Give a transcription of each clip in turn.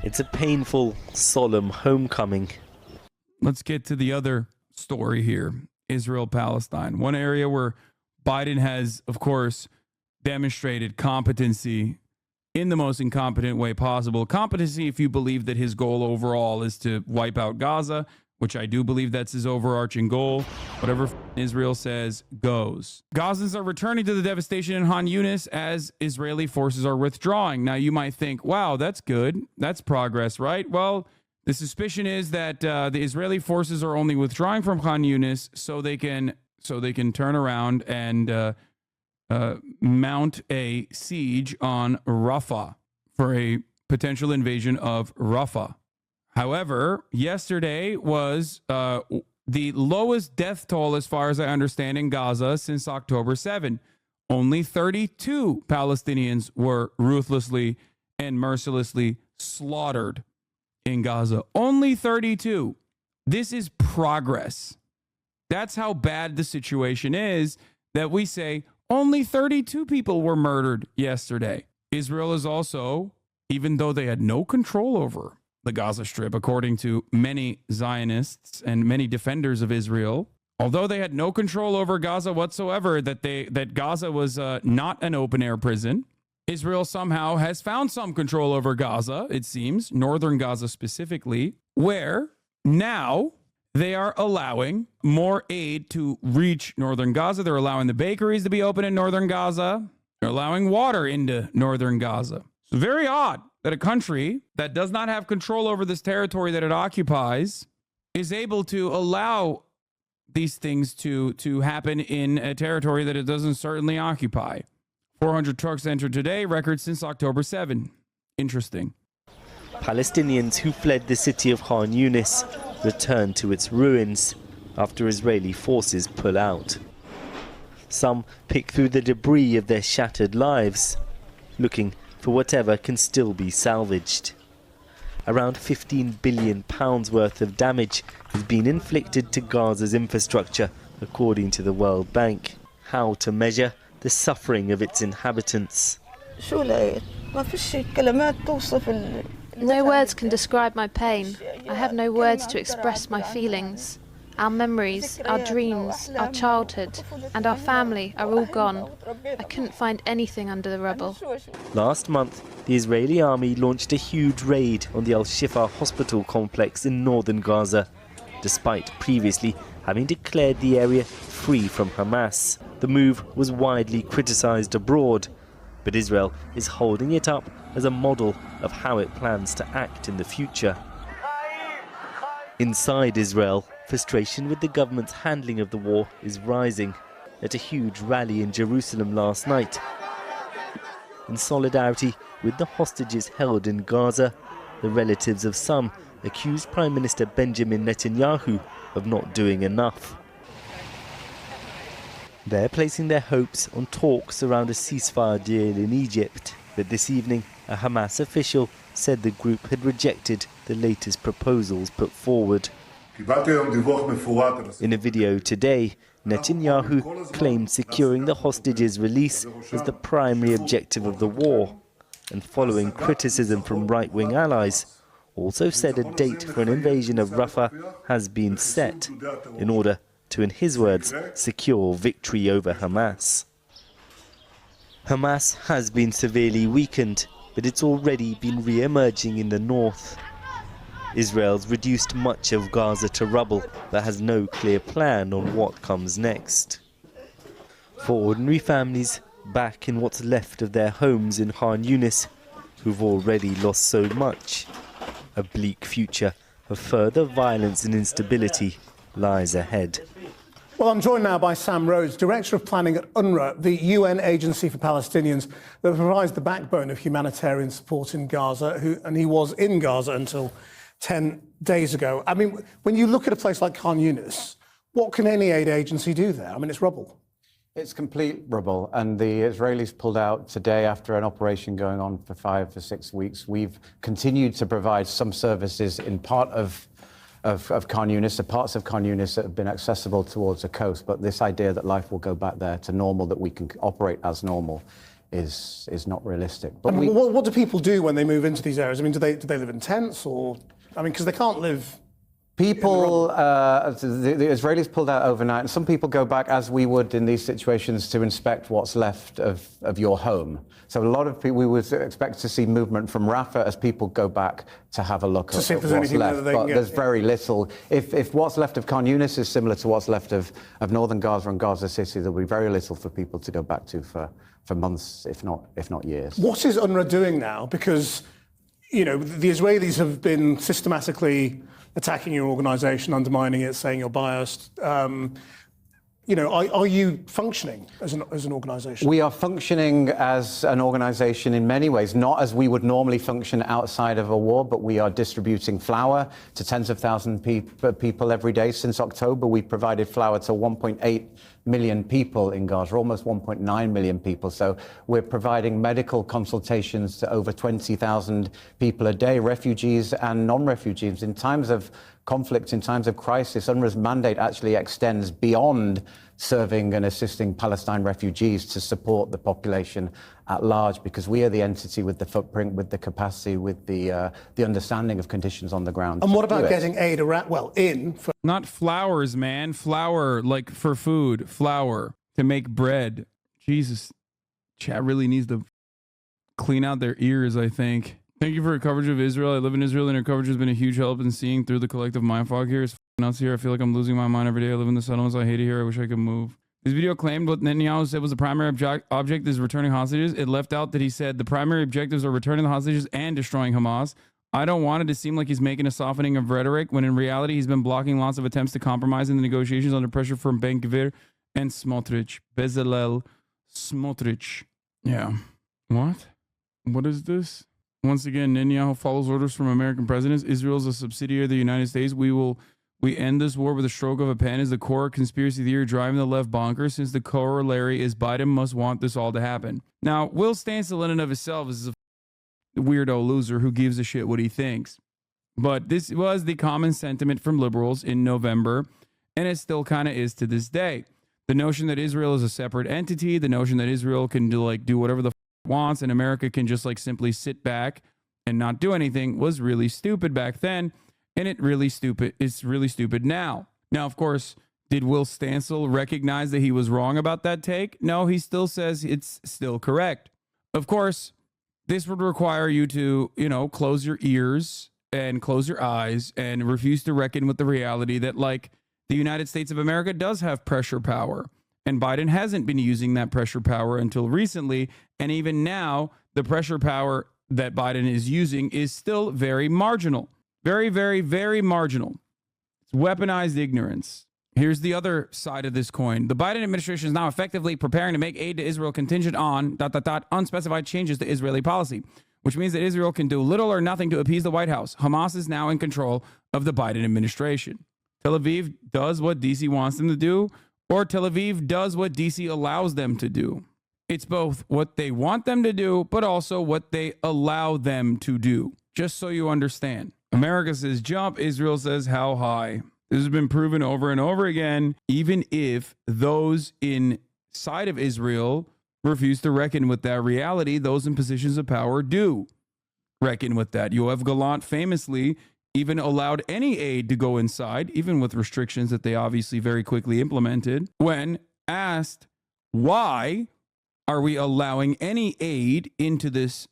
It's a painful, solemn homecoming. Let's get to the other story here. Israel-Palestine. One area where Biden has, of course, demonstrated competency in the most incompetent way possible. Competency if you believe that his goal overall is to wipe out Gaza, which I do believe that's his overarching goal. Whatever Israel says goes. Gazans are returning to the devastation in Han Yunis as Israeli forces are withdrawing. Now, you might think, wow, that's good. That's progress, right? Well, the suspicion is that the Israeli forces are only withdrawing from Han Yunis so they can turn around and mount a siege on Rafah for a potential invasion of Rafah. However, yesterday was the lowest death toll, as far as I understand, in Gaza since October 7. Only 32 Palestinians were ruthlessly and mercilessly slaughtered in Gaza. Only 32. This is progress. That's how bad the situation is, that we say only 32 people were murdered yesterday. Israel is also, even though they had no control over the Gaza Strip, according to many Zionists and many defenders of Israel, although they had no control over Gaza whatsoever, that Gaza was not an open-air prison, Israel somehow has found some control over Gaza, it seems, northern Gaza specifically, where now they are allowing more aid to reach northern Gaza. They're allowing the bakeries to be open in northern Gaza. They're allowing water into northern Gaza. It's very odd that a country that does not have control over this territory that it occupies is able to allow these things to happen in a territory that it doesn't certainly occupy. 400 trucks entered today, record since October 7. Interesting. Palestinians who fled the city of Khan Yunis returned to its ruins after Israeli forces pull out. Some pick through the debris of their shattered lives, looking for whatever can still be salvaged. Around £15 billion worth of damage has been inflicted to Gaza's infrastructure, according to the World Bank. How to measure the suffering of its inhabitants? No words can describe my pain. I have no words to express my feelings. Our memories, our dreams, our childhood, and our family are all gone. I couldn't find anything under the rubble. Last month, the Israeli army launched a huge raid on the Al-Shifa hospital complex in northern Gaza, despite previously having declared the area free from Hamas. The move was widely criticized abroad, but Israel is holding it up as a model of how it plans to act in the future. Inside Israel, frustration with the government's handling of the war is rising. At a huge rally in Jerusalem last night, in solidarity with the hostages held in Gaza, the relatives of some accused Prime Minister Benjamin Netanyahu of not doing enough. They're placing their hopes on talks around a ceasefire deal in Egypt, but this evening a Hamas official said the group had rejected the latest proposals put forward. In a video today, Netanyahu claimed securing the hostages' release was the primary objective of the war, and following criticism from right-wing allies, also said a date for an invasion of Rafah has been set in order to, in his words, secure victory over Hamas. Hamas has been severely weakened, but it's already been re-emerging in the north. Israel's reduced much of Gaza to rubble, but has no clear plan on what comes next. For ordinary families back in what's left of their homes in Khan Yunis, who've already lost so much, a bleak future of further violence and instability lies ahead. Well, I'm joined now by Sam Rhodes, Director of Planning at UNRWA, the UN agency for Palestinians that provides the backbone of humanitarian support in Gaza, and he was in Gaza until 10 days ago. I mean, when you look at a place like Khan Yunis, what can any aid agency do there? I mean, it's rubble. It's complete rubble, and the Israelis pulled out today after an operation going on for 5 to 6 weeks. We've continued to provide some services in part of Khan Yunis, the parts of Khan Yunis that have been accessible towards the coast, but this idea that life will go back there to normal, that we can operate as normal, is not realistic. But and what do people do when they move into these areas? I mean, do they live in tents, or I mean, because they can't live. People, the Israelis pulled out overnight, and some people go back, as we would in these situations, to inspect what's left of your home. So a lot of people, we would expect to see movement from Rafah as people go back to have a look at what's left. But there's very little. If what's left of Khan Yunis is similar to what's left of northern Gaza and Gaza City, there'll be very little for people to go back to for months, if not years. What is UNRWA doing now? Because, you know, the Israelis have been systematically attacking your organisation, undermining it, saying you're biased. You know, are you functioning as an organisation? We are functioning as an organisation in many ways, not as we would normally function outside of a war, but we are distributing flour to tens of thousands of people every day. Since October, we've provided flour to 1.8 million people in Gaza, almost 1.9 million people. So we're providing medical consultations to over 20,000 people a day, refugees and non-refugees. In times of conflict, in times of crisis, UNRWA's mandate actually extends beyond serving and assisting Palestine refugees to support the population at large, because we are the entity with the footprint, with the capacity, with the understanding of conditions on the ground. And what about getting aid around, for... Not flowers, man. Flour, like for food. Flour to make bread. Jesus. Chat really needs to clean out their ears, I think. Thank you for your coverage of Israel. I live in Israel, and your coverage has been a huge help in seeing through the collective mind fog here. It's nuts here. I feel like I'm losing my mind every day. I live in the settlements. I hate it here. I wish I could move. This video claimed what Netanyahu said was the primary object is returning hostages. It left out that he said the primary objectives are returning the hostages and destroying Hamas. I don't want it to seem like he's making a softening of rhetoric, when in reality he's been blocking lots of attempts to compromise in the negotiations under pressure from Ben Gvir and Smotrich. Bezalel Smotrich. Yeah. What? What is this? Once again, Netanyahu follows orders from American presidents. Israel is a subsidiary of the United States. We end this war with a stroke of a pen is the core conspiracy theory driving the left bonkers, since the corollary is Biden must want this all to happen. Now, Will Stancil in and of himself is a weirdo loser who gives a shit what he thinks. But this was the common sentiment from liberals in November, and it still kind of is to this day. The notion that Israel is a separate entity, the notion that Israel can do whatever the wants and America can just simply sit back and not do anything was really stupid back then, and it's really stupid now. Now, of course, did Will Stancil recognize that he was wrong about that take? No, he still says it's still correct. Of course, this would require you to, close your ears and close your eyes and refuse to reckon with the reality that, the United States of America does have pressure power. And Biden hasn't been using that pressure power until recently. And even now, the pressure power that Biden is using is still very marginal. Very, very, very marginal. It's weaponized ignorance. Here's the other side of this coin. The Biden administration is now effectively preparing to make aid to Israel contingent on ... unspecified changes to Israeli policy, which means that Israel can do little or nothing to appease the White House. Hamas is now in control of the Biden administration. Tel Aviv does what DC wants them to do, or Tel Aviv does what DC allows them to do. It's both what they want them to do, but also what they allow them to do. Just so you understand. America says jump, Israel says how high. This has been proven over and over again, even if those inside of Israel refuse to reckon with that reality, those in positions of power do reckon with that. Yoav Gallant famously even allowed any aid to go inside, even with restrictions that they obviously very quickly implemented. When asked, why are we allowing any aid into this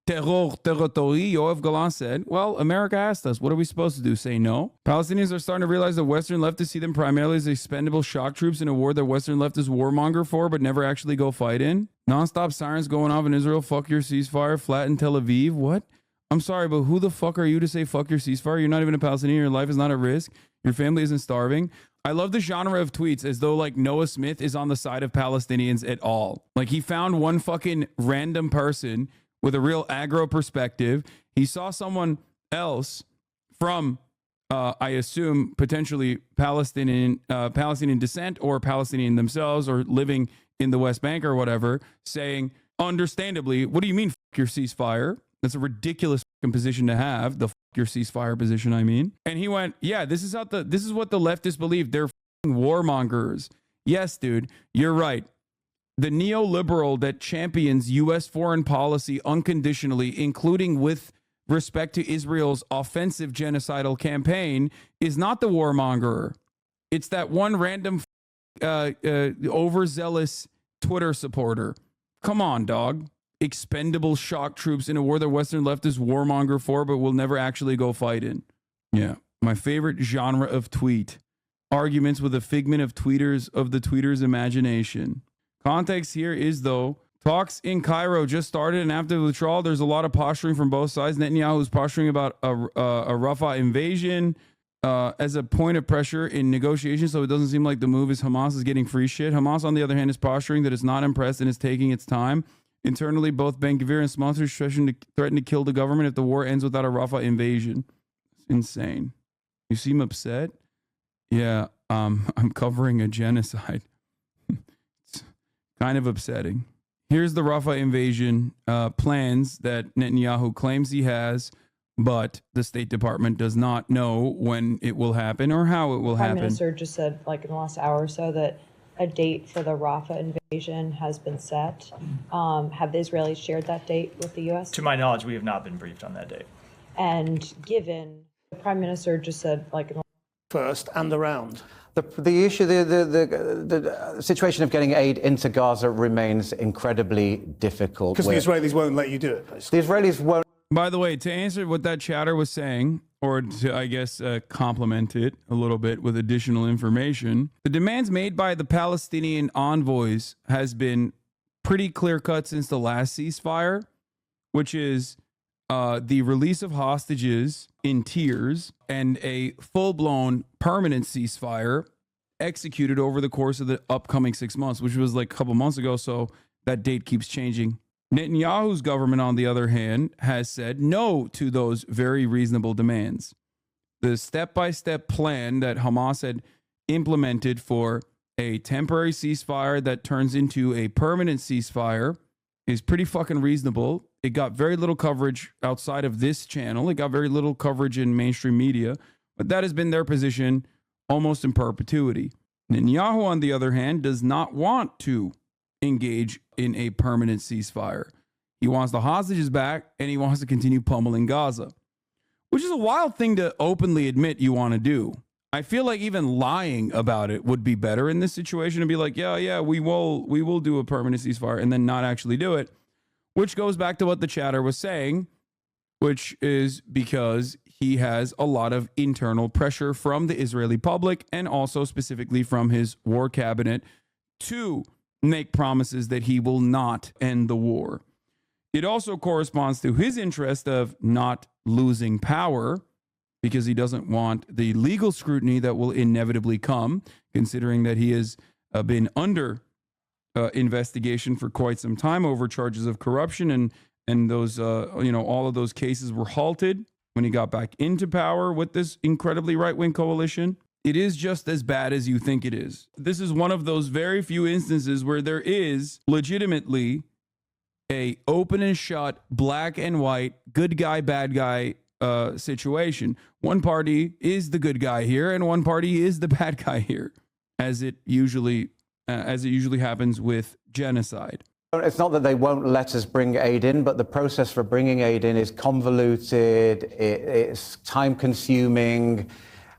terror territory, Yoav Gallant said, well, America asked us. What are we supposed to do? Say no? Palestinians are starting to realize the Western leftists see them primarily as expendable shock troops in a war that Western leftists warmonger for, but never actually go fight in. Non-stop sirens going off in Israel. Fuck your ceasefire. Flatten Tel Aviv. What? I'm sorry, but who the fuck are you to say fuck your ceasefire? You're not even a Palestinian. Your life is not at risk. Your family isn't starving. I love the genre of tweets as though Noah Smith is on the side of Palestinians at all. He found one fucking random person with a real aggro perspective. He saw someone else from, I assume, potentially Palestinian descent or Palestinian themselves or living in the West Bank or whatever, saying, understandably, what do you mean fuck your ceasefire? That's a ridiculous position to have, the your ceasefire position, I mean. And he went, yeah, this is what the leftists believe. They're warmongers. Yes, dude, you're right. the neoliberal that champions U.S. foreign policy unconditionally, including with respect to Israel's offensive genocidal campaign, is not the warmonger. It's that one random overzealous Twitter supporter. Come on, dog. Expendable shock troops in a war that Western leftists warmonger for, but will never actually go fight in. Yeah. My favorite genre of tweet. Arguments with a figment of the tweeter's imagination. Context here is, though, talks in Cairo just started, and after the withdrawal, there's a lot of posturing from both sides. Netanyahu's posturing about a Rafah invasion as a point of pressure in negotiations, so it doesn't seem like the move is Hamas is getting free shit. Hamas, on the other hand, is posturing that it's not impressed and is taking its time. Internally, both Ben Gvir and Smotrich threaten to kill the government if the war ends without a Rafah invasion. It's insane. You seem upset? Yeah, I'm covering a genocide. It's kind of upsetting. Here's the Rafah invasion plans that Netanyahu claims he has, but the State Department does not know when it will happen or how it will happen. Prime Minister just said, like in the last hour or so, that a date for the Rafah invasion has been set. Have the Israelis shared that date with the U.S.? To my knowledge, we have not been briefed on that date. And given the Prime Minister just said, like in the first and around. The issue, the situation of getting aid into Gaza remains incredibly difficult. Because the Israelis won't let you do it, basically. The Israelis won't. By the way, to answer what that chatter was saying, or to, I guess, complement it a little bit with additional information, the demands made by the Palestinian envoys has been pretty clear-cut since the last ceasefire, which is the release of hostages in tiers and a full-blown permanent ceasefire executed over the course of the upcoming 6 months, which was like a couple months ago, so that date keeps changing. Netanyahu's government, on the other hand, has said no to those very reasonable demands. The step-by-step plan that Hamas had implemented for a temporary ceasefire that turns into a permanent ceasefire is pretty fucking reasonable. It got very little coverage outside of this channel. It got very little coverage in mainstream media, but that has been their position almost in perpetuity. Netanyahu, on the other hand, does not want to engage in a permanent ceasefire. He wants the hostages back, and he wants to continue pummeling Gaza, which is a wild thing to openly admit you want to do. I feel like even lying about it would be better in this situation, and be like, yeah, we will do a permanent ceasefire, and then not actually do it, which goes back to what the chatter was saying, which is because he has a lot of internal pressure from the Israeli public and also specifically from his war cabinet to make promises that he will not end the war. It also corresponds to his interest of not losing power because he doesn't want the legal scrutiny that will inevitably come, considering that he has been under investigation for quite some time over charges of corruption, and those all of those cases were halted when he got back into power with this incredibly right-wing coalition. It is just as bad as you think it is. This is one of those very few instances where there is legitimately a open and shut, black and white, good guy, bad guy situation. One party is the good guy here, and one party is the bad guy here, as it usually happens with genocide. It's not that they won't let us bring aid in, but the process for bringing aid in is convoluted, it's time-consuming,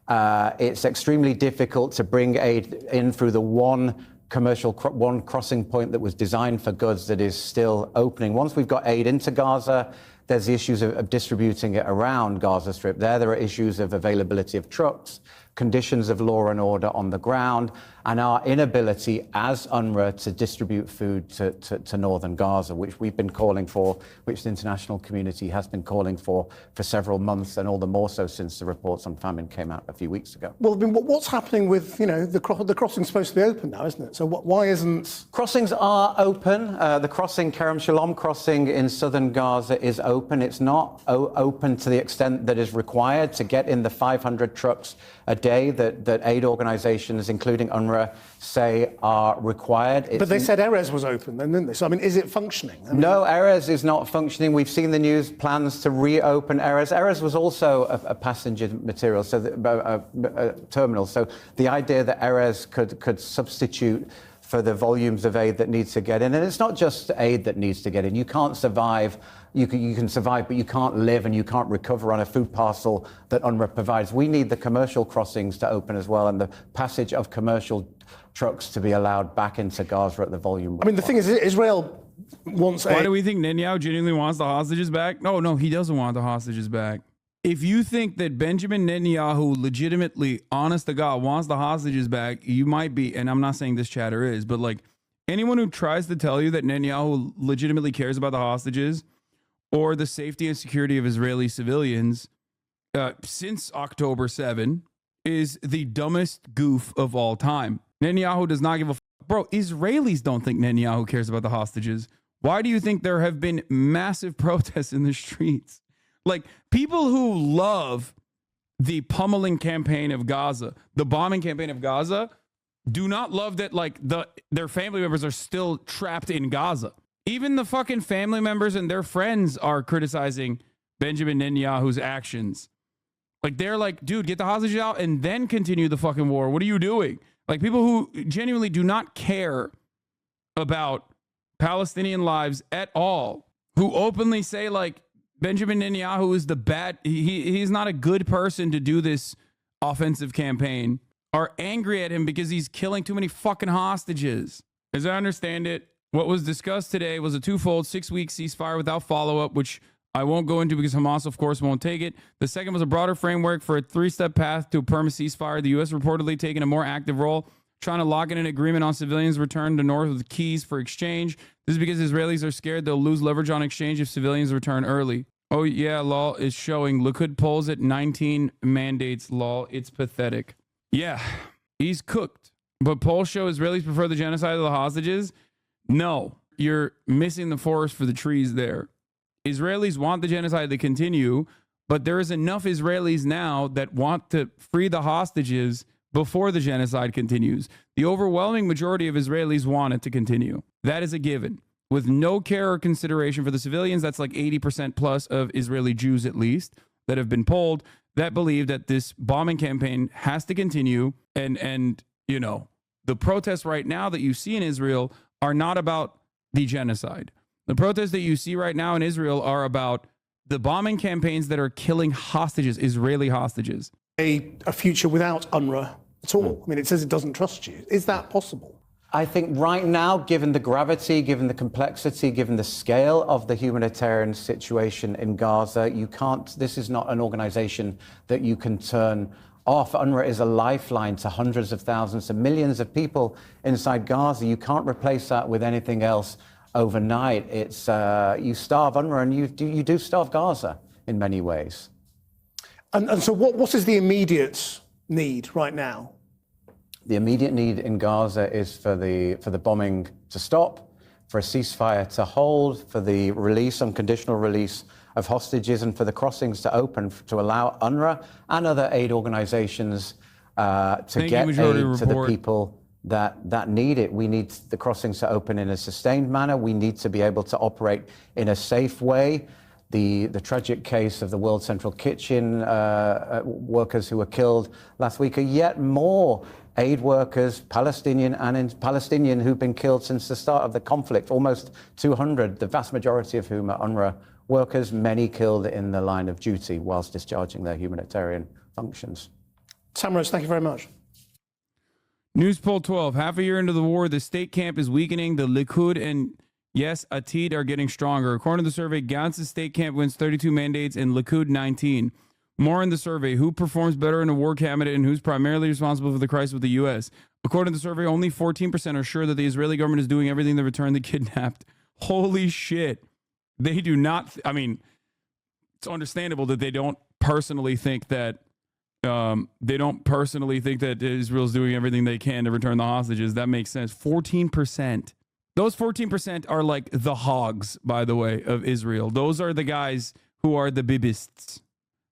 it's extremely difficult to bring aid in through the one crossing point that was designed for goods that is still opening. Once we've got aid into Gaza, there's the issues of distributing it around Gaza Strip. There are issues of availability of trucks, conditions of law and order on the ground, and our inability as UNRWA to distribute food to northern Gaza, which we've been calling for, which the international community has been calling for several months, and all the more so since the reports on famine came out a few weeks ago. Well, I mean, what's happening with, the crossing's supposed to be open now, isn't it? So why isn't... Crossings are open. The crossing, Kerem Shalom crossing in southern Gaza is open. It's not open to the extent that is required to get in the 500 trucks a day that aid organizations, including UNRWA, say are required. But they said Erez was open then, didn't they? So, I mean, is it functioning? No, Erez is not functioning. We've seen the news plans to reopen Erez. Erez was also a passenger material, so a terminal. So the idea that Erez could substitute for the volumes of aid that needs to get in. And it's not just aid that needs to get in. You can't survive. You can survive, but you can't live and you can't recover on a food parcel that UNRWA provides. We need the commercial crossings to open as well, and the passage of commercial trucks to be allowed back into Gaza at the volume. I mean, the thing is, Israel wants Why do we think Netanyahu genuinely wants the hostages back? No, he doesn't want the hostages back. If you think that Benjamin Netanyahu legitimately, honest to God, wants the hostages back, you might be, and I'm not saying this chatter is, but like anyone who tries to tell you that Netanyahu legitimately cares about the hostages or the safety and security of Israeli civilians since October 7 is the dumbest goof of all time. Netanyahu does not give a bro, Israelis don't think Netanyahu cares about the hostages. Why do you think there have been massive protests in the streets? Like, people who love the pummeling campaign of Gaza, the bombing campaign of Gaza, do not love that, like, their family members are still trapped in Gaza. Even the fucking family members and their friends are criticizing Benjamin Netanyahu's actions. Like, they're like, dude, get the hostages out and then continue the fucking war. What are you doing? Like, people who genuinely do not care about Palestinian lives at all, who openly say, like, Benjamin Netanyahu is the bad, he's not a good person to do this offensive campaign, are angry at him because he's killing too many fucking hostages. As I understand it, what was discussed today was a twofold 6-week ceasefire without follow-up, which I won't go into because Hamas, of course, won't take it. The second was a broader framework for a 3-step path to a permanent ceasefire. The U.S. reportedly taking a more active role, trying to lock in an agreement on civilians return to north with keys for exchange. This is because Israelis are scared they'll lose leverage on exchange if civilians return early. Oh, yeah, lol, is showing. Likud polls at 19 mandates, lol. It's pathetic. Yeah, he's cooked. But polls show Israelis prefer the genocide of the hostages. No, you're missing the forest for the trees there. Israelis want the genocide to continue, but there is enough Israelis now that want to free the hostages before the genocide continues. The overwhelming majority of Israelis want it to continue. That is a given. With no care or consideration for the civilians, that's like 80% plus of Israeli Jews, at least, that have been polled, that believe that this bombing campaign has to continue. And you know, the protests right now that you see in Israel are not about the genocide. The protests that you see right now in Israel are about the bombing campaigns that are killing hostages, Israeli hostages. A future without UNRWA at all? I mean, it says it doesn't trust you. Is that possible? I think right now, given the gravity, given the complexity, given the scale of the humanitarian situation in Gaza, you can't, this is not an organization that you can turn off. UNRWA is a lifeline to hundreds of thousands of millions of people inside Gaza. You can't replace that with anything else overnight. It's you starve UNRWA and you do starve Gaza in many ways. And so what is the immediate need right now? The immediate need in Gaza is for the bombing to stop, for a ceasefire to hold, for the release, unconditional release of hostages, and for the crossings to open to allow UNRWA and other aid organizations to get aid to the people that need it. We need the crossings to open in a sustained manner. We need to be able to operate in a safe way. The tragic case of the World Central Kitchen workers who were killed last week are yet more aid workers, Palestinian who've been killed since the start of the conflict, almost 200, the vast majority of whom are UNRWA workers, many killed in the line of duty whilst discharging their humanitarian functions. Sam Rose, thank you very much. News poll 12. Half a year into the war, the state camp is weakening. The Likud and Yes Atid are getting stronger. According to the survey, Gantz's state camp wins 32 mandates and Likud 19. More in the survey. Who performs better in a war cabinet and who's primarily responsible for the crisis with the U.S.? According to the survey, only 14% are sure that the Israeli government is doing everything to return the kidnapped. Holy shit. They do not. I mean, it's understandable that they don't personally think that Israel's doing everything they can to return the hostages. That makes sense. 14%. Those 14% are like the hogs, by the way, of Israel. Those are the guys who are the bibists.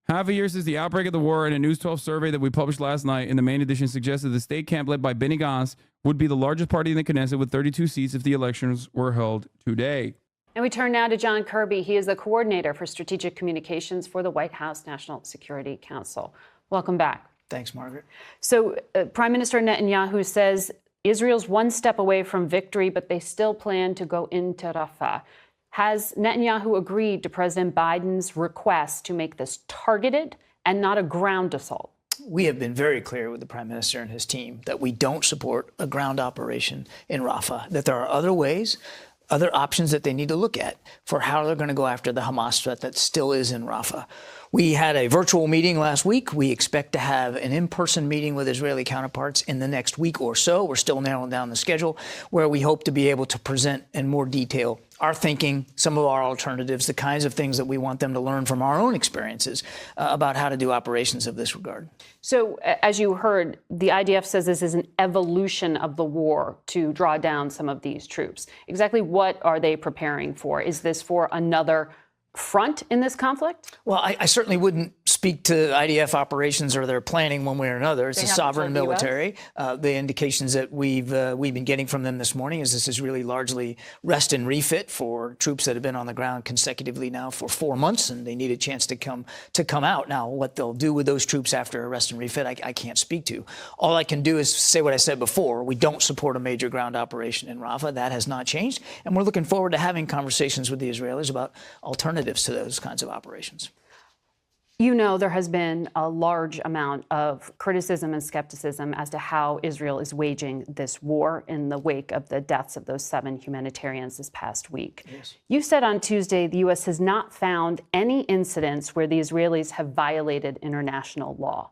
Half a year since the outbreak of the war, in a News 12 survey that we published last night in the main edition suggested the state camp led by Benny Gantz would be the largest party in the Knesset with 32 seats if the elections were held today. And we turn now to John Kirby. He is the coordinator for strategic communications for the White House National Security Council. Welcome back. Thanks, Margaret. So Prime Minister Netanyahu says Israel's one step away from victory, but they still plan to go into Rafah. Has Netanyahu agreed to President Biden's request to make this targeted and not a ground assault? We have been very clear with the Prime Minister and his team that we don't support a ground operation in Rafah, that there are other ways, other options that they need to look at for how they're going to go after the Hamas threat that still is in Rafah. We had a virtual meeting last week. We expect to have an in-person meeting with Israeli counterparts in the next week or so. We're still narrowing down the schedule, where we hope to be able to present in more detail our thinking, some of our alternatives, the kinds of things that we want them to learn from our own experiences about how to do operations of this regard. So, as you heard, the IDF says this is an evolution of the war to draw down some of these troops. Exactly what are they preparing for? Is this for another front in this conflict? Well, I certainly wouldn't speak to IDF operations or their planning one way or another. It's a sovereign military. The indications that we've been getting from them this morning is this is really largely rest and refit for troops that have been on the ground consecutively now for 4 months, and they need a chance to come out. Now, what they'll do with those troops after a rest and refit, I can't speak to. All I can do is say what I said before. We don't support a major ground operation in Rafah. That has not changed, and we're looking forward to having conversations with the Israelis about alternatives to those kinds of operations. You know, there has been a large amount of criticism and skepticism as to how Israel is waging this war in the wake of the deaths of those 7 humanitarians this past week. Yes. You said on Tuesday the U.S. has not found any incidents where the Israelis have violated international law.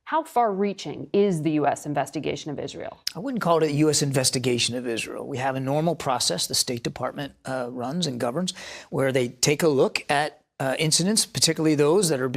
How far-reaching is the U.S. investigation of Israel? I wouldn't call it a U.S. investigation of Israel. We have a normal process the State Department runs and governs, where they take a look at incidents, particularly those that are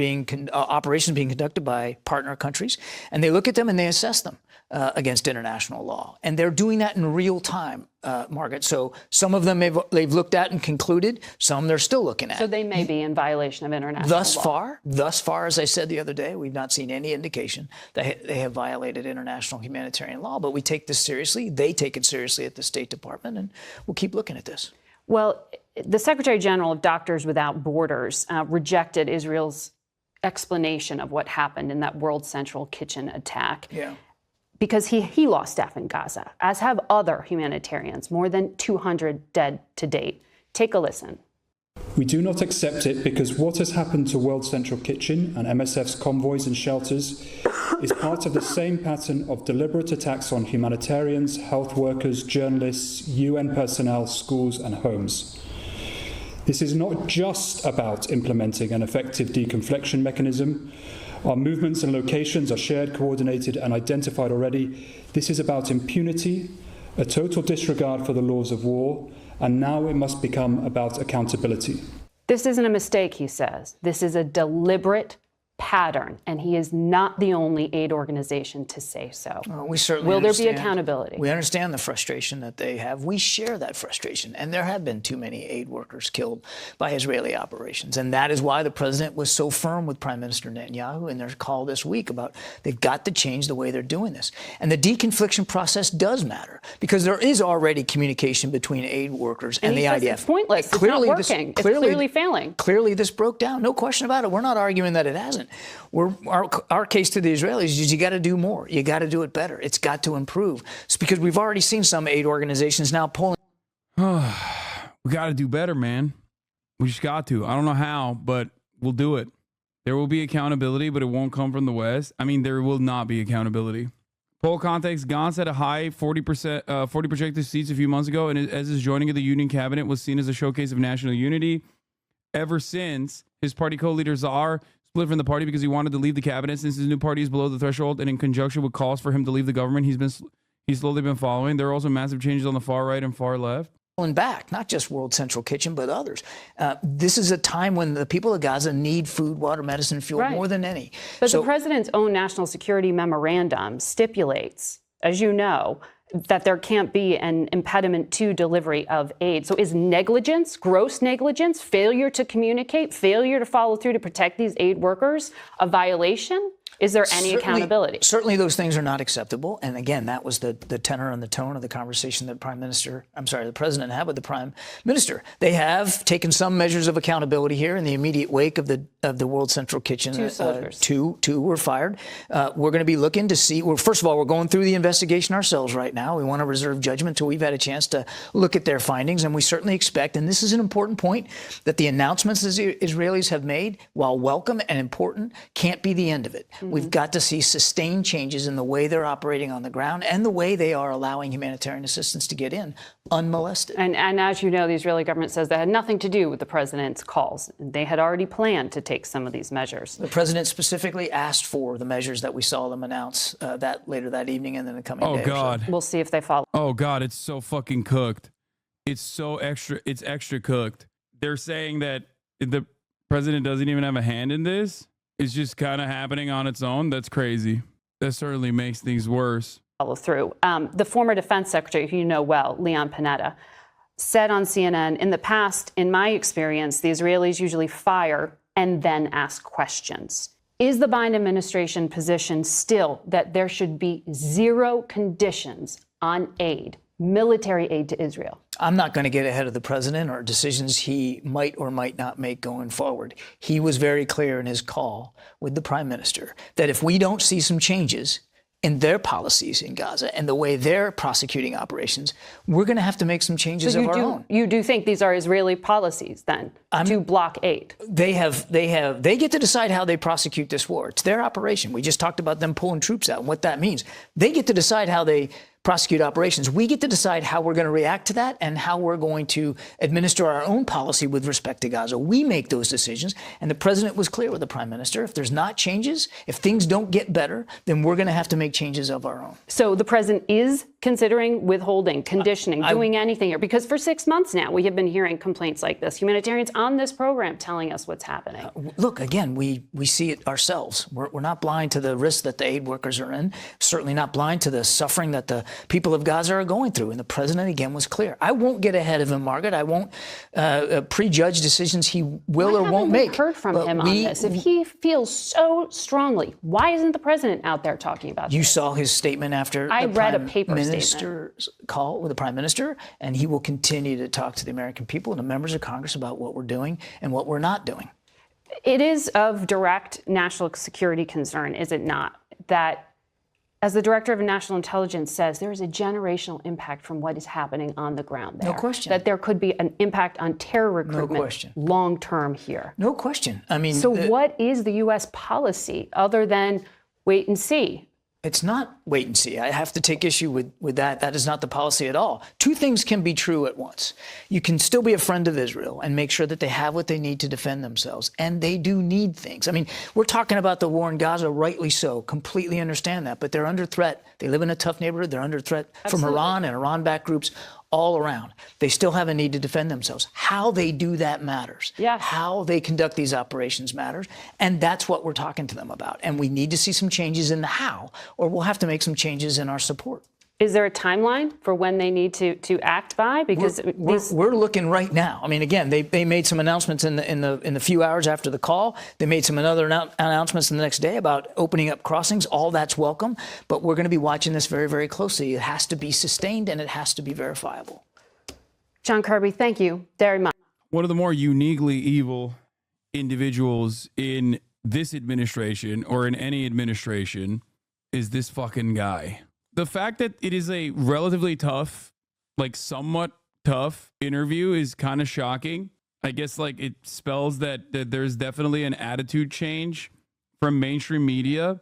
operations being conducted by partner countries, and they look at them and they assess them against international law. And they're doing that in real time, Margaret. So some of them they've looked at and concluded, some they're still looking at. So they may be in violation of international law. Thus far, as I said the other day, we've not seen any indication that they have violated international humanitarian law. But we take this seriously. They take it seriously at the State Department, and we'll keep looking at this. Well, the Secretary General of Doctors Without Borders rejected Israel's explanation of what happened in that World Central Kitchen attack. Yeah. Because he lost staff in Gaza, as have other humanitarians, more than 200 dead to date. Take a listen. We do not accept it because what has happened to World Central Kitchen and MSF's convoys and shelters is part of the same pattern of deliberate attacks on humanitarians, health workers, journalists, UN personnel, schools and homes. This is not just about implementing an effective deconfliction mechanism. Our movements and locations are shared, coordinated and identified already. This is about impunity, a total disregard for the laws of war, and now it must become about accountability. This isn't a mistake, he says. This is a deliberate pattern, and he is not the only aid organization to say so. We certainly Will there be understand. accountability? We understand the frustration that they have. We share that frustration, and there have been too many aid workers killed by Israeli operations, and that is why the president was so firm with Prime Minister Netanyahu in their call this week about they've got to change the way they're doing this. And the deconfliction process does matter, because there is already communication between aid workers and the IDF. It's pointless. It's not working. It's clearly failing. Clearly, this broke down. No question about it. We're not arguing that it hasn't. Our case to the Israelis is you got to do more. You got to do it better. It's got to improve. It's because we've already seen some aid organizations now pulling. We got to do better, man. We just got to. I don't know how, but we'll do it. There will be accountability, but it won't come from the West. I mean, there will not be accountability. Poll context, Gantz had a high 40 projected seats a few months ago, and as his joining of the Union cabinet was seen as a showcase of national unity. Ever since, his party co-leader Zahar split from the party because he wanted to leave the cabinet since his new party is below the threshold, and in conjunction with calls for him to leave the government, he's slowly been following. There are also massive changes on the far right and far left. Back, not just World Central Kitchen, but others. This is a time when the people of Gaza need food, water, medicine, fuel more than any. But the president's own national security memorandum stipulates, as you know, that there can't be an impediment to delivery of aid. So is negligence, gross negligence, failure to communicate, failure to follow through to protect these aid workers a violation? Is there any accountability? Certainly those things are not acceptable. And again, that was the tenor and the tone of the conversation that the president had with the prime minister. They have taken some measures of accountability here in the immediate wake of the World Central Kitchen. 2 soldiers. Two were fired. We're going to be looking to see, well, first of all, we're going through the investigation ourselves right now. We want to reserve judgment until we've had a chance to look at their findings. And we certainly expect, and this is an important point, that the announcements the Israelis have made, while welcome and important, can't be the end of it. We've got to see sustained changes in the way they're operating on the ground and the way they are allowing humanitarian assistance to get in unmolested. And as you know, the Israeli government says that had nothing to do with the president's calls. They had already planned to take some of these measures. The president specifically asked for the measures that we saw them announce that later that evening and then the coming day. Oh, God. We'll see if they follow. Oh, God, it's so fucking cooked. It's extra cooked. They're saying that the president doesn't even have a hand in this. It's just kind of happening on its own. That's crazy. That certainly makes things worse. Follow through. The former defense secretary, who you know well, Leon Panetta, said on CNN, in the past, in my experience, the Israelis usually fire and then ask questions. Is the Biden administration position still that there should be 0 conditions on aid, military aid to Israel? I'm not going to get ahead of the president or decisions he might or might not make going forward. He was very clear in his call with the prime minister that if we don't see some changes in their policies in Gaza and the way they're prosecuting operations, we're going to have to make some changes of our own. You do think these are Israeli policies then to block aid? They get to decide how they prosecute this war. It's their operation. We just talked about them pulling troops out and what that means. They get to decide how they prosecute operations. We get to decide how we're going to react to that and how we're going to administer our own policy with respect to Gaza. We make those decisions. And the president was clear with the prime minister. If there's not changes, if things don't get better, then we're going to have to make changes of our own. So the president is considering withholding, conditioning, doing anything here? Because for 6 months now, we have been hearing complaints like this. Humanitarians on this program telling us what's happening. Look, again, we see it ourselves. We're not blind to the risks that the aid workers are in, certainly not blind to the suffering that the people of Gaza are going through. And the president, again, was clear. I won't get ahead of him, Margaret. I won't prejudge decisions he will or won't make. Heard from him on this. If he feels so strongly, why isn't the president out there talking about this? You saw his statement after I read a paper minister's call with the prime minister, and he will continue to talk to the American people and the members of Congress about what we're doing and what we're not doing. It is of direct national security concern, is it not, that as the director of national intelligence says, there is a generational impact from what is happening on the ground there. No question. That there could be an impact on terror recruitment no question. long term here. No question. I mean, so what is the U.S. policy other than wait and see? It's not wait and see. I have to take issue with that. That is not the policy at all. Two things can be true at once. You can still be a friend of Israel and make sure that they have what they need to defend themselves. And they do need things. I mean, we're talking about the war in Gaza, rightly so. Completely understand that. But they're under threat. They live in a tough neighborhood. They're under threat from Iran and Iran-backed groups all around. They still have a need to defend themselves. How they do that matters. Yeah. How they conduct these operations matters. And that's what we're talking to them about. And we need to see some changes in the how, or we'll have to make some changes in our support. Is there a timeline for when they need to act by? Because we're looking right now. I mean, again, they made some announcements in the few hours after the call. They made some other announcements the next day about opening up crossings. All that's welcome, but we're going to be watching this very, very closely. It has to be sustained and it has to be verifiable. John Kirby, thank you very much. One of the more uniquely evil individuals in this administration or in any administration is this fucking guy. The fact that it is a relatively tough, like somewhat tough interview is kind of shocking. I guess like it spells that there's definitely an attitude change from mainstream media.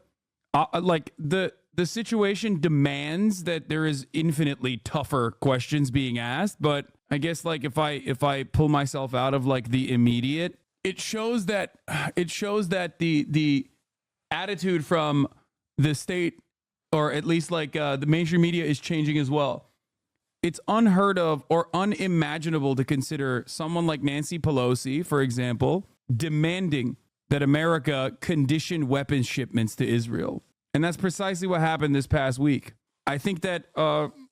Like the situation demands that there is infinitely tougher questions being asked. But I guess like if I pull myself out of like the immediate, it shows that the attitude from the state, or at least like the mainstream media, is changing as well. It's unheard of or unimaginable to consider someone like Nancy Pelosi, for example, demanding that America condition weapons shipments to Israel. And that's precisely what happened this past week. I think that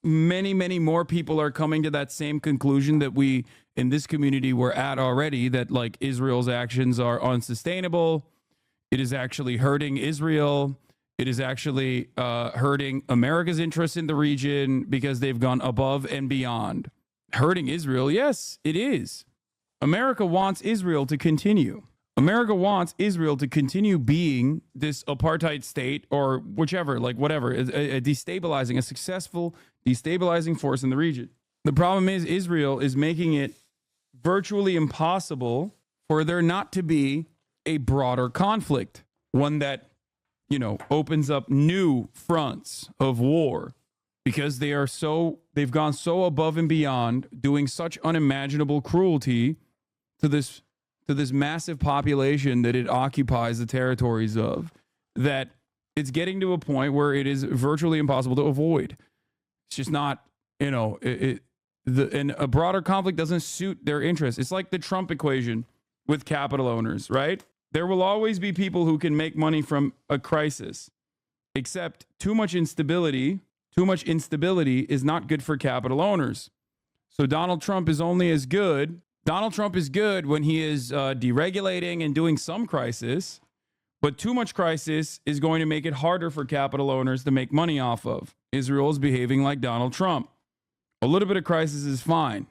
many, many more people are coming to that same conclusion that we in this community were at already, that like Israel's actions are unsustainable. It is actually hurting Israel. It is actually hurting America's interest in the region because they've gone above and beyond. Hurting Israel? Yes, it is. America wants Israel to continue. America wants Israel to continue being this apartheid state or whichever, like whatever, a destabilizing, a successful destabilizing force in the region. The problem is Israel is making it virtually impossible for there not to be a broader conflict, one that, you know, opens up new fronts of war because they've gone so above and beyond, doing such unimaginable cruelty to this massive population that it occupies the territories of, that it's getting to a point where it is virtually impossible to avoid. It's just not, you know, and a broader conflict doesn't suit their interests. It's like the Trump equation with capital owners, right? There will always be people who can make money from a crisis, except too much instability is not good for capital owners. So Donald Trump is only as good. Donald Trump is good when he is deregulating and doing some crisis, but too much crisis is going to make it harder for capital owners to make money off of. Israel is behaving like Donald Trump. A little bit of crisis is fine.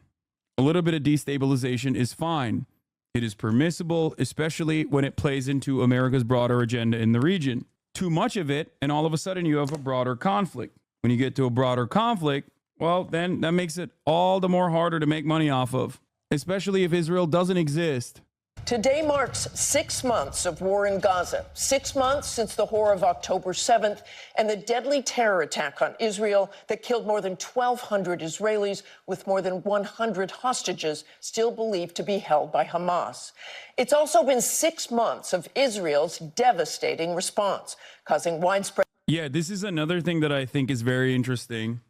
A little bit of destabilization is fine. It is permissible, especially when it plays into America's broader agenda in the region. Too much of it, and all of a sudden you have a broader conflict. When you get to a broader conflict, well, then that makes it all the more harder to make money off of, especially if Israel doesn't exist. Today marks 6 months of war in Gaza, 6 months since the horror of October 7th and the deadly terror attack on Israel that killed more than 1,200 Israelis, with more than 100 hostages still believed to be held by Hamas. It's also been 6 months of Israel's devastating response, causing widespread... Yeah, this is another thing that I think is very interesting.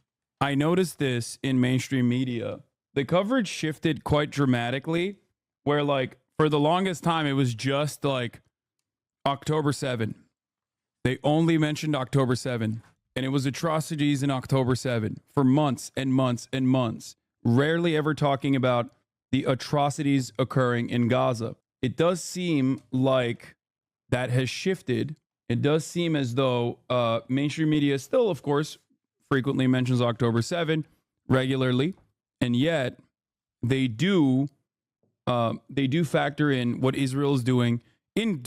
I noticed this in mainstream media. The coverage shifted quite dramatically, where, like, for the longest time, it was just like October 7. They only mentioned October 7, and it was atrocities in October 7 for months and months and months, rarely ever talking about the atrocities occurring in Gaza. It does seem like that has shifted. It does seem as though mainstream media still, of course, frequently mentions October 7 regularly, and yet they do factor in what Israel is doing with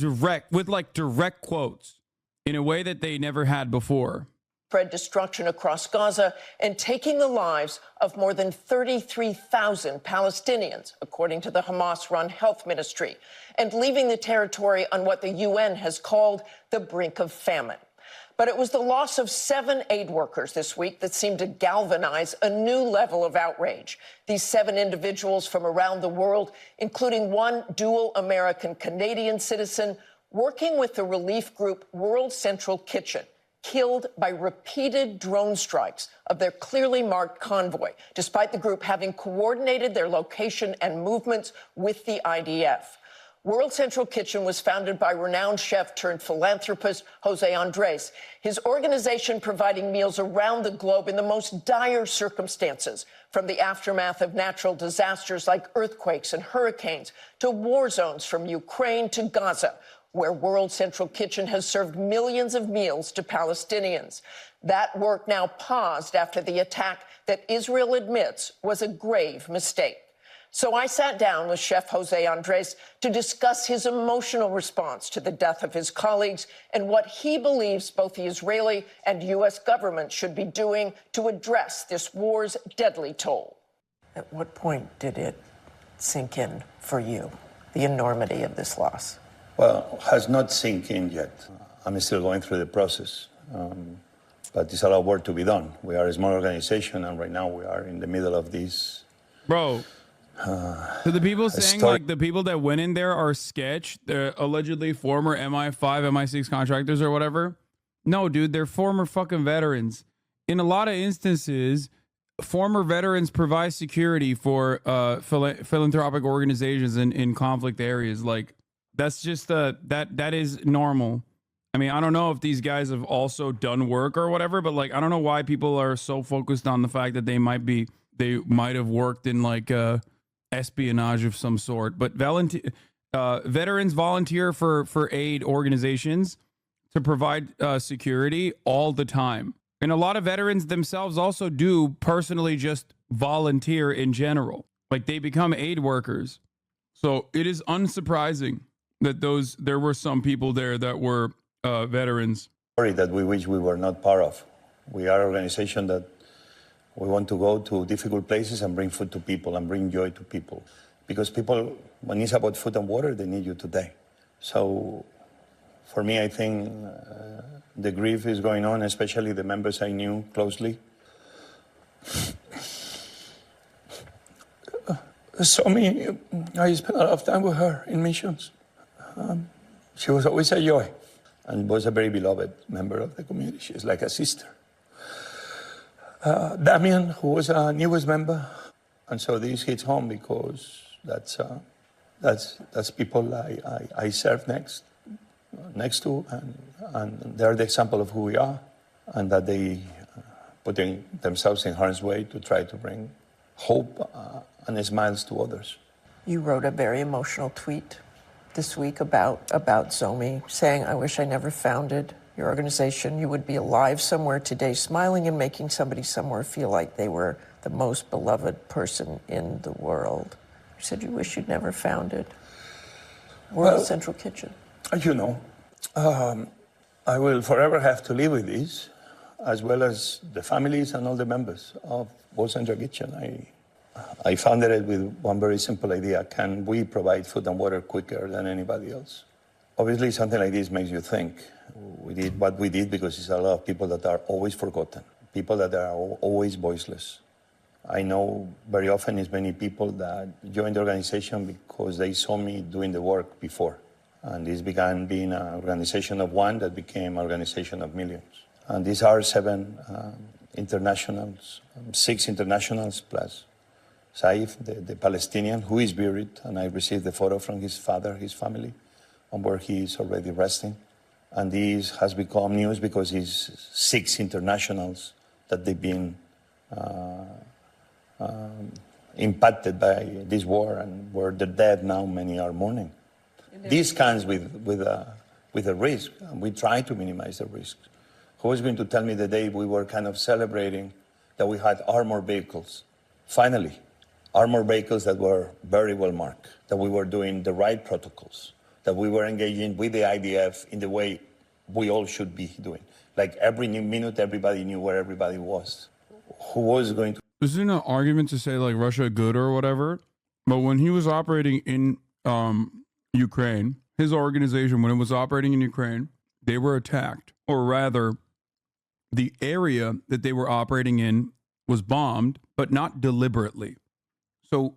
direct quotes in a way that they never had before. Spread destruction across Gaza and taking the lives of more than 33,000 Palestinians, according to the Hamas-run health ministry, and leaving the territory on what the UN has called the brink of famine. But it was the loss of 7 aid workers this week that seemed to galvanize a new level of outrage. These 7 individuals from around the world, including one dual American-Canadian citizen, working with the relief group World Central Kitchen, killed by repeated drone strikes of their clearly marked convoy, despite the group having coordinated their location and movements with the IDF. World Central Kitchen was founded by renowned chef turned philanthropist José Andrés, his organization providing meals around the globe in the most dire circumstances, from the aftermath of natural disasters like earthquakes and hurricanes to war zones from Ukraine to Gaza, where World Central Kitchen has served millions of meals to Palestinians. That work now paused after the attack that Israel admits was a grave mistake. So I sat down with Chef José Andrés to discuss his emotional response to the death of his colleagues and what he believes both the Israeli and U.S. government should be doing to address this war's deadly toll. At what point did it sink in for you, the enormity of this loss? Well, has not sink in yet. I'm still going through the process, but there's a lot of work to be done. We are a small organization, and right now we are in the middle of this. Bro, so the people saying like the people that went in there are sketch, they're allegedly former MI5, MI6 contractors or whatever. No, dude, they're former fucking veterans. In a lot of instances, former veterans provide security for philanthropic organizations in conflict areas. Like, that's just that is normal. I mean, I don't know if these guys have also done work or whatever, but like, I don't know why people are so focused on the fact that they might have worked in like espionage of some sort. But veterans volunteer for aid organizations to provide security all the time. And a lot of veterans themselves also do personally just volunteer in general. Like they become aid workers. So it is unsurprising that there were some people there that were veterans. That we wish we were not part of. We are an organization that we want to go to difficult places and bring food to people and bring joy to people. Because people, when it's about food and water, they need you today. So for me, I think the grief is going on, especially the members I knew closely. So I spent a lot of time with her in missions. She was always a joy and was a very beloved member of the community. She's like a sister. Damien, who was a newest member, and so this hits home because that's people I serve next to, and they're the example of who we are, and that they putting themselves in harm's way to try to bring hope and smiles to others. You wrote a very emotional tweet this week about Zomi, saying, "I wish I never founded your organization. You would be alive somewhere today, smiling and making somebody somewhere feel like they were the most beloved person in the world." You said you wish you'd never founded World Central Kitchen. You know, I will forever have to live with this, as well as the families and all the members of World Central Kitchen. I founded it with one very simple idea: can we provide food and water quicker than anybody else? Obviously, something like this makes you think. We did what we did because it's a lot of people that are always forgotten, people that are always voiceless. I know very often it's many people that joined the organization because they saw me doing the work before. And this began being an organization of one that became an organization of millions. And these are 7 internationals, 6 internationals plus Saif, the Palestinian, who is buried, and I received the photo from his father, his family, on where he is already resting. And this has become news because it's 6 internationals that they've been impacted by this war, and where they're dead now, many are mourning. This comes with a risk, and we try to minimize the risk. Who was going to tell me the day we were kind of celebrating that we had armored vehicles? Finally, armored vehicles that were very well marked, that we were doing the right protocols, that we were engaging with the IDF in the way we all should be doing. Like every minute, everybody knew where everybody was. Who was going to... This isn't an argument to say like Russia good or whatever, but when he was operating in Ukraine, his organization, when it was operating in Ukraine, they were attacked, or rather, the area that they were operating in was bombed, but not deliberately. So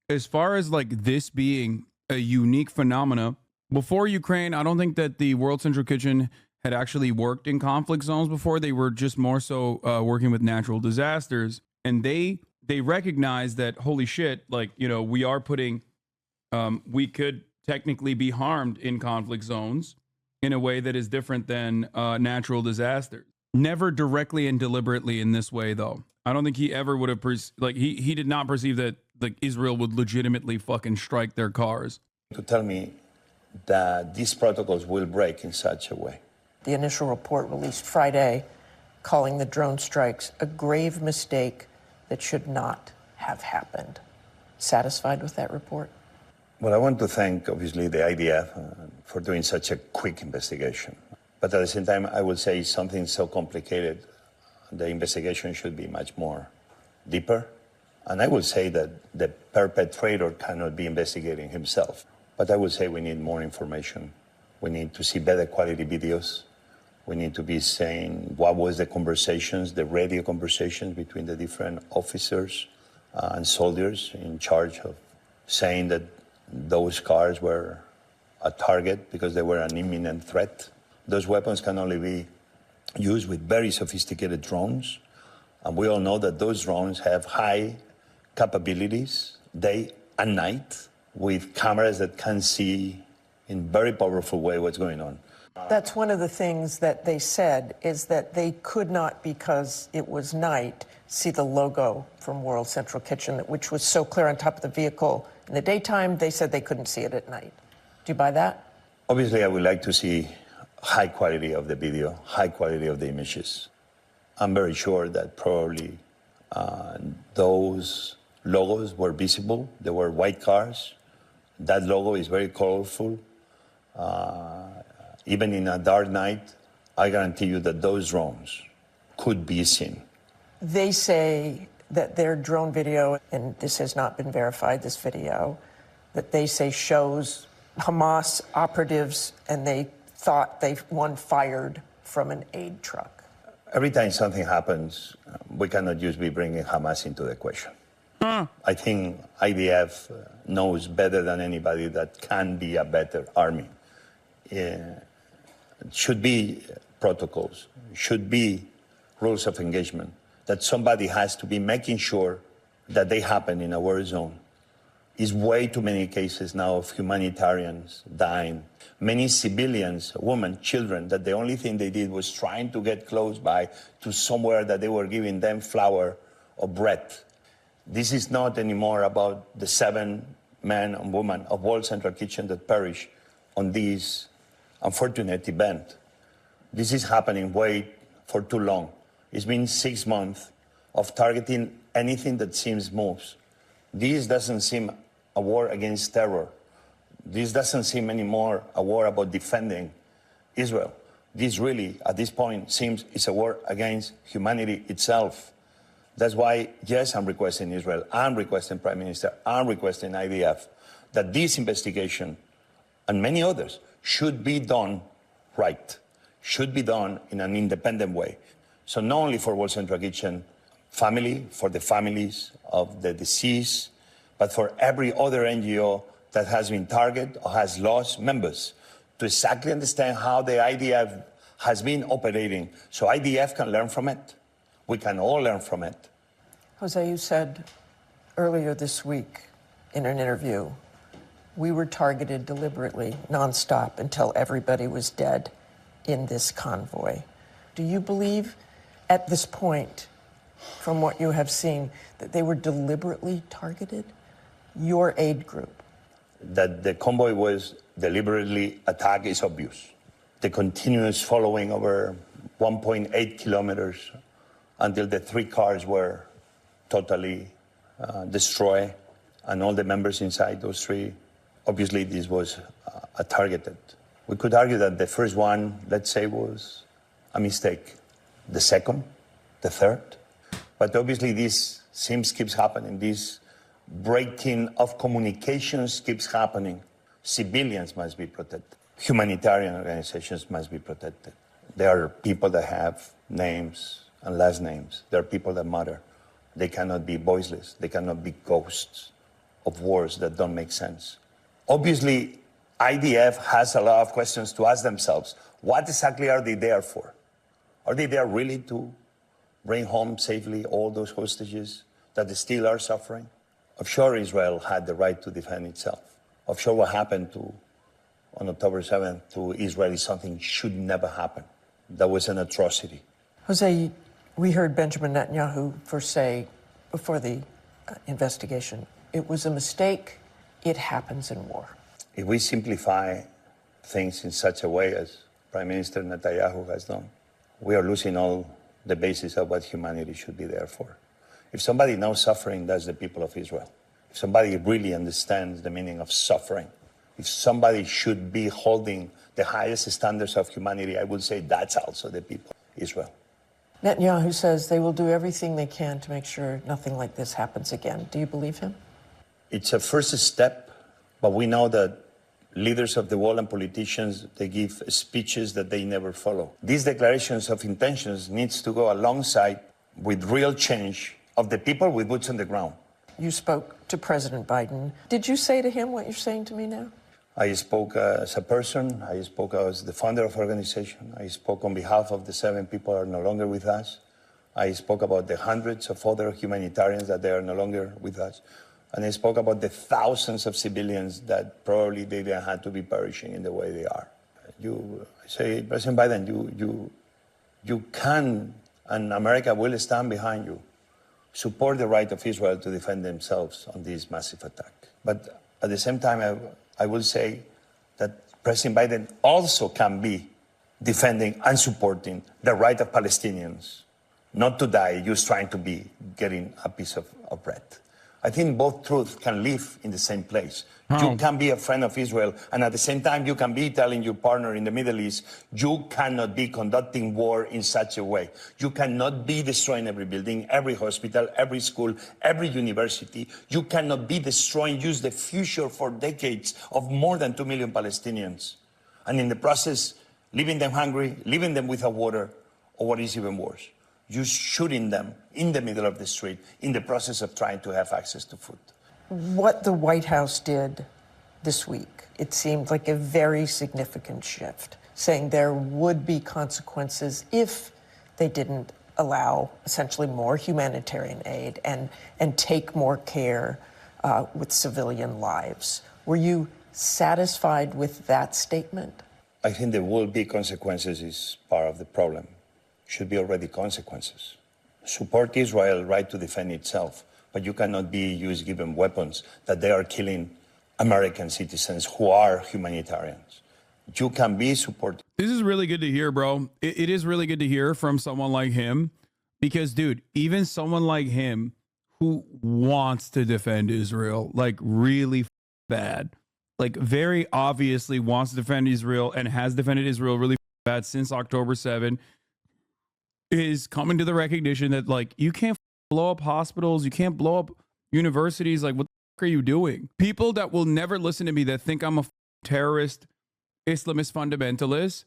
as far as like this being a unique phenomena, before Ukraine, I don't think that the World Central Kitchen had actually worked in conflict zones before. They were just more so working with natural disasters. And they recognized that, holy shit, like, you know, we are putting, we could technically be harmed in conflict zones in a way that is different than natural disasters. Never directly and deliberately in this way, though. I don't think he ever would have, he did not perceive that like Israel would legitimately fucking strike their cars. To tell me that these protocols will break in such a way. The initial report released Friday calling the drone strikes a grave mistake that should not have happened. Satisfied with that report? Well, I want to thank, obviously, the IDF for doing such a quick investigation. But at the same time, I will say something so complicated, the investigation should be much more deeper. And I will say that the perpetrator cannot be investigating himself. But I will say we need more information. We need to see better quality videos. We need to be saying what was the conversations, the radio conversations between the different officers and soldiers in charge of saying that those cars were a target because they were an imminent threat. Those weapons can only be used with very sophisticated drones. And we all know that those drones have high capabilities, day and night, with cameras that can see in very powerful way what's going on. That's one of the things that they said, is that they could not, because it was night, see the logo from World Central Kitchen, which was so clear on top of the vehicle in the daytime. They said they couldn't see it at night. Do you buy that? Obviously, I would like to see high quality of the video, high quality of the images. I'm very sure that probably those logos were visible. They were white cars. That logo is very colorful. Even in a dark night, I guarantee you that those drones could be seen. They say that their drone video, and this has not been verified, this video, that they say shows Hamas operatives, and they thought one fired from an aid truck. Every time something happens, we cannot just be bringing Hamas into the question. I think IDF knows better than anybody that can be a better army. Should be protocols, should be rules of engagement, that somebody has to be making sure that they happen in a war zone. Is way too many cases now of humanitarians dying. Many civilians, women, children, that the only thing they did was trying to get close by to somewhere that they were giving them flour or bread. This is not anymore about the 7 men and women of World Central Kitchen that perished on this unfortunate event. This is happening way for too long. It's been 6 months of targeting anything that seems moves. This doesn't seem a war against terror. This doesn't seem anymore a war about defending Israel. This really, at this point, seems it's a war against humanity itself. That's why, yes, I'm requesting Israel, I'm requesting Prime Minister, I'm requesting IDF, that this investigation and many others should be done right, should be done in an independent way. So not only for World Central Kitchen family, for the families of the deceased, but for every other NGO that has been targeted or has lost members, to exactly understand how the IDF has been operating, so IDF can learn from it. We can all learn from it. Jose, you said earlier this week in an interview, we were targeted deliberately, nonstop, until everybody was dead in this convoy. Do you believe at this point, from what you have seen, that they were deliberately targeted? Your aid group? That the convoy was deliberately attacked is obvious. The continuous following over 1.8 kilometers until the 3 cars were totally destroyed and all the members inside those 3, obviously this was targeted. We could argue that the first one, let's say, was a mistake. The second, the third. But obviously this keeps happening. This breaking of communications keeps happening. Civilians must be protected. Humanitarian organizations must be protected. There are people that have names and last names. There are people that matter. They cannot be voiceless. They cannot be ghosts of wars that don't make sense. Obviously, IDF has a lot of questions to ask themselves. What exactly are they there for? Are they there really to bring home safely all those hostages that still are suffering? I'm sure Israel had the right to defend itself. I'm sure what happened on October 7th to Israel is something should never happen. That was an atrocity. Jose, we heard Benjamin Netanyahu first say before the investigation, it was a mistake, it happens in war. If we simplify things in such a way as Prime Minister Netanyahu has done, we are losing all the basis of what humanity should be there for. If somebody knows suffering, that's the people of Israel. If somebody really understands the meaning of suffering, if somebody should be holding the highest standards of humanity, I would say that's also the people of Israel. Netanyahu says they will do everything they can to make sure nothing like this happens again. Do you believe him? It's a first step, but we know that leaders of the world and politicians, they give speeches that they never follow. These declarations of intentions needs to go alongside with real change of the people with boots on the ground. You spoke to President Biden. Did you say to him what you're saying to me now? I spoke as a person. I spoke as the founder of the organization. I spoke on behalf of the 7 people who are no longer with us. I spoke about the hundreds of other humanitarians that they are no longer with us. And I spoke about the thousands of civilians that probably they didn't have to be perishing in the way they are. You say, President Biden, you can, and America will stand behind you, support the right of Israel to defend themselves on this massive attack. But at the same time, I will say, that President Biden also can be defending and supporting the right of Palestinians not to die just trying to be getting a piece of bread. I think both truths can live in the same place. You can be a friend of Israel, and at the same time, you can be telling your partner in the Middle East, you cannot be conducting war in such a way. You cannot be destroying every building, every hospital, every school, every university. You cannot be destroying just the future for decades of more than 2 million Palestinians. And in the process, leaving them hungry, leaving them without water, or what is even worse, you shooting them in the middle of the street in the process of trying to have access to food. What the White House did this week, it seemed like a very significant shift, saying there would be consequences if they didn't allow essentially more humanitarian aid and take more care with civilian lives. Were you satisfied with that statement? I think there will be consequences is part of the problem. Should be already consequences. Support Israel's right to defend itself, but you cannot be just given weapons that they are killing American citizens who are humanitarians. You can be supported. This is really good to hear, bro. It is really good to hear from someone like him because, dude, even someone like him who wants to defend Israel, like really bad, like very obviously wants to defend Israel and has defended Israel really bad since October 7, is coming to the recognition that, like, you can't blow up hospitals, you can't blow up universities. Like, what the fuck are you doing? People that will never listen to me, that think I'm a terrorist, Islamist fundamentalist,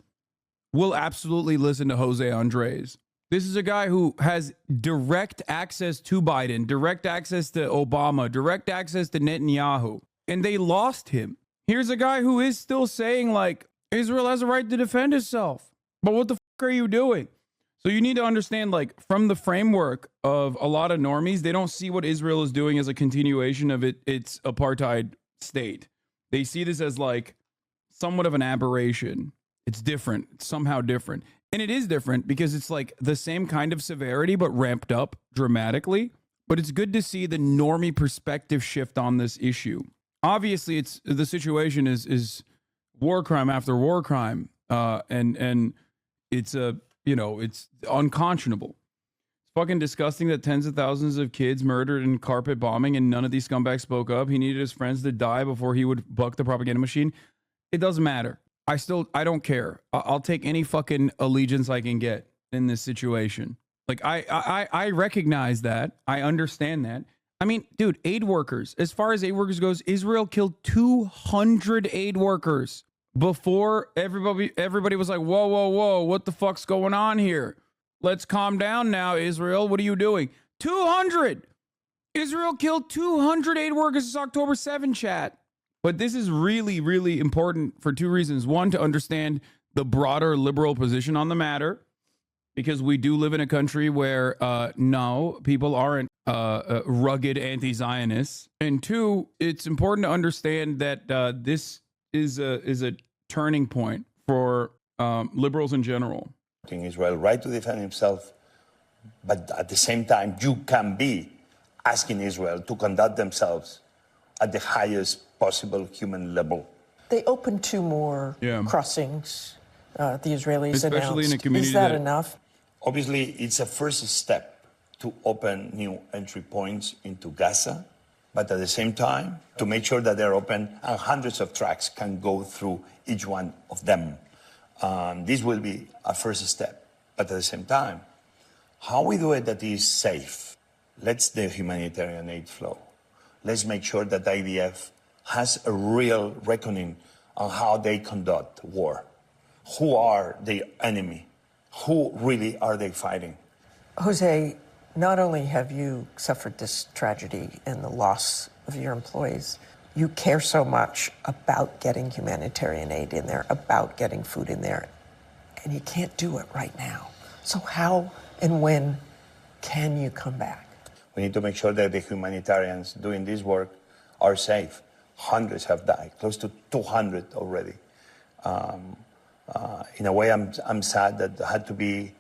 will absolutely listen to José Andrés. This is a guy who has direct access to Biden, direct access to Obama, direct access to Netanyahu, and they lost him. Here's a guy who is still saying, like, Israel has a right to defend itself. But what the fuck are you doing? So you need to understand, like, from the framework of a lot of normies, they don't see what Israel is doing as a continuation of its apartheid state. They see this as, like, somewhat of an aberration. It's different. It's somehow different. And it is different because it's, like, the same kind of severity, but ramped up dramatically. But it's good to see the normie perspective shift on this issue. Obviously, it's the situation is war crime after war crime. And it's a... You know, it's unconscionable. It's fucking disgusting that tens of thousands of kids murdered in carpet bombing and none of these scumbags spoke up. He needed his friends to die before he would buck the propaganda machine. It doesn't matter. I don't care. I'll take any fucking allegiance I can get in this situation. Like, I recognize that. I understand that. I mean, dude, aid workers, as far as aid workers goes, Israel killed 200 aid workers. Before everybody was like, whoa, what the fuck's going on here? Let's calm down now, Israel. What are you doing? 200! Israel killed 200 aid workers since October 7, chat. But this is really, really important for two reasons. One, to understand the broader liberal position on the matter, because we do live in a country where, no, people aren't rugged anti-Zionists. And two, it's important to understand that this is a turning point for liberals in general. Israel right to defend himself, but at the same time, you can be asking Israel to conduct themselves at the highest possible human level. They opened 2 more crossings, the Israelis especially announced. In a community Is that enough? Obviously, it's a first step to open new entry points into Gaza, but at the same time, to make sure that they're open and hundreds of trucks can go through each one of them. This will be a first step. But at the same time, how we do it that is safe? Let's the humanitarian aid flow. Let's make sure that the IDF has a real reckoning on how they conduct war. Who are the enemy? Who really are they fighting? Jose, not only have you suffered this tragedy and the loss of your employees, you care so much about getting humanitarian aid in there, about getting food in there, and you can't do it right now. So how and when can you come back? We need to make sure that the humanitarians doing this work are safe. Hundreds have died, close to 200 already. In a way, I'm sad that it had to be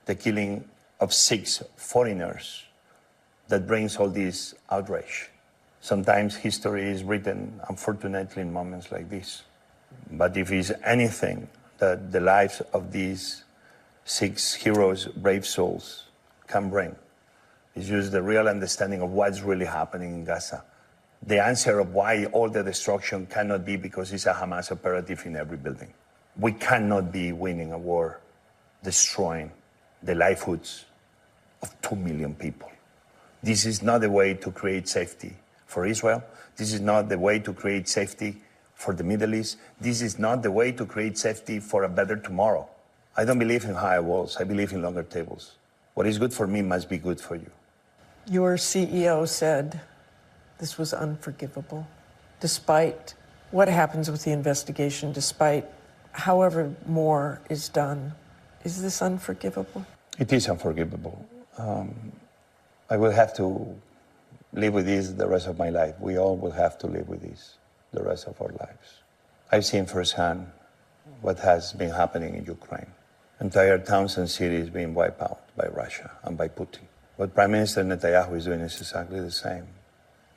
the killing of 6 foreigners that brings all this outrage. Sometimes history is written, unfortunately, in moments like this. But if it's anything that the lives of these 6 heroes, brave souls, can bring, it's just the real understanding of what's really happening in Gaza. The answer of why all the destruction cannot be because it's a Hamas operative in every building. We cannot be winning a war destroying the livelihoods of 2 million people. This is not the way to create safety for Israel. This is not the way to create safety for the Middle East. This is not the way to create safety for a better tomorrow. I don't believe in higher walls. I believe in longer tables. What is good for me must be good for you. Your CEO said this was unforgivable, despite what happens with the investigation, despite however more is done. Is this unforgivable? It is unforgivable. I will have to live with this the rest of my life. We all will have to live with this the rest of our lives. I've seen firsthand what has been happening in Ukraine. Entire towns and cities being wiped out by Russia and by Putin. What Prime Minister Netanyahu is doing is exactly the same.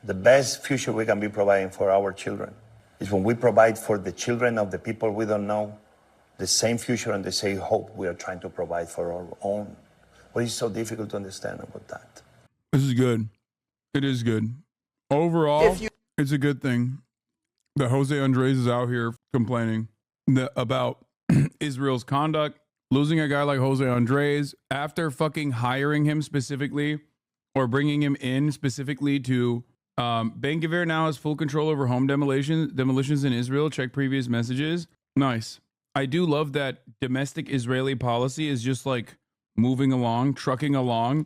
The best future we can be providing for our children is when we provide for the children of the people we don't know the same future and the same hope we are trying to provide for our own. What is so difficult to understand about that? This is good. It is good. Overall, it's a good thing that José Andrés is out here complaining about Israel's conduct. Losing a guy like José Andrés after fucking hiring him specifically or bringing him in specifically to Ben-Gvir now has full control over home demolitions in Israel. Check previous messages. Nice. I do love that domestic Israeli policy is just like moving along, trucking along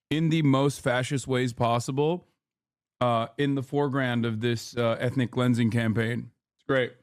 in the most fascist ways possible in the foreground of this ethnic cleansing campaign. It's great.